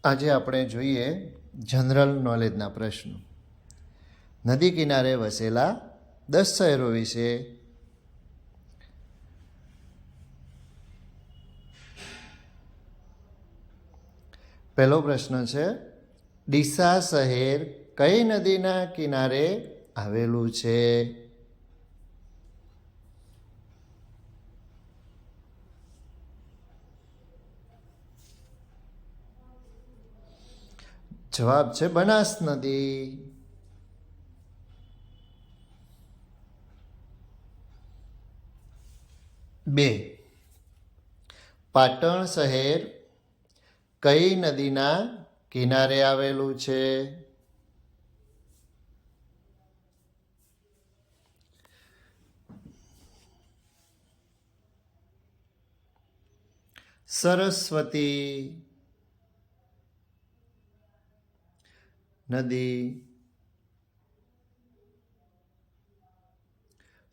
આજે આપણે જોઈએ જનરલ નોલેજના પ્રશ્નો. નદી કિનારે વસેલા 10 શહેરો વિશે. પહેલો પ્રશ્ન છે, ડીસા શહેર કઈ નદીના કિનારે આવેલું છે? જવાબ છે બનાસ નદી. બે, પાટણ શહેર કઈ નદીના કિનારે આવેલું છે? સરસ્વતી નદી.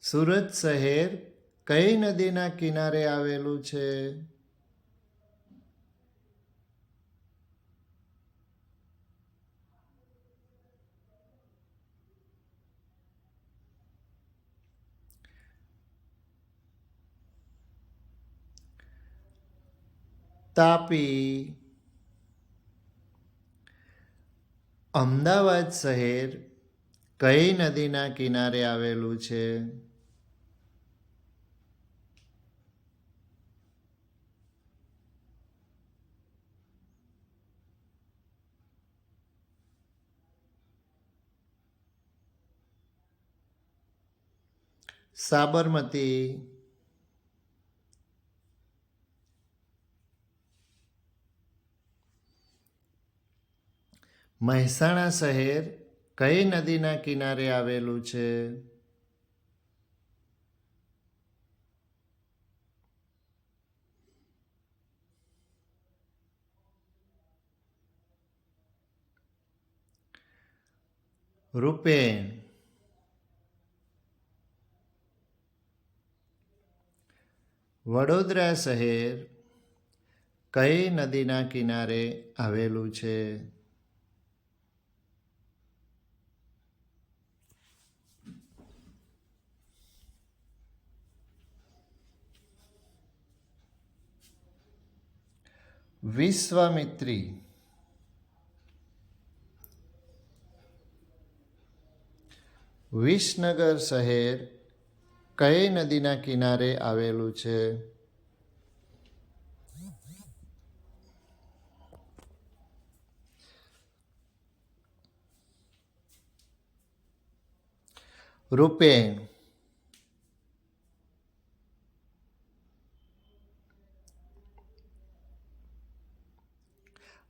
સુરત શહેર કઈ નદીના કિનારે આવેલું છે? તાપી. અમદાવાદ શહેર કઈ નદીના કિનારે આવેલું છે? સાબરમતી. મહેસાણા શહેર કઈ નદીના કિનારે આવેલું છે? રૂપેણ. વડોદરા શહેર કઈ નદીના કિનારે આવેલું છે? વિશ્વામિત્રી. વિસનગર શહેર કઈ નદીના કિનારે આવેલું છે? રૂપેણ.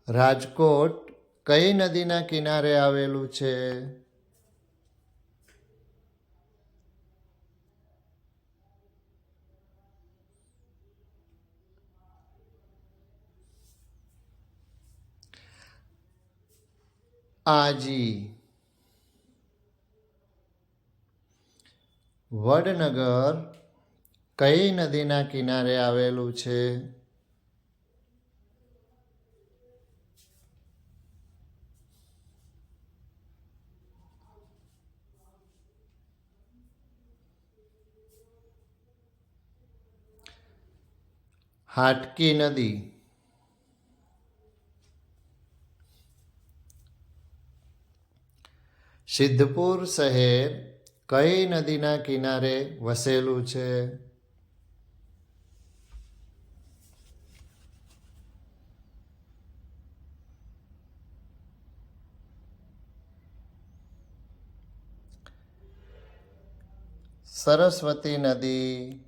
રાજકોટ કઈ નદીના કિનારે આવેલું છે? આજી. વડનગર કઈ નદીના કિનારે આવેલું છે? હાટકી નદી. સિદ્ધપુર શહેર કઈ નદીના કિનારે વસેલું છે? સરસ્વતી નદી.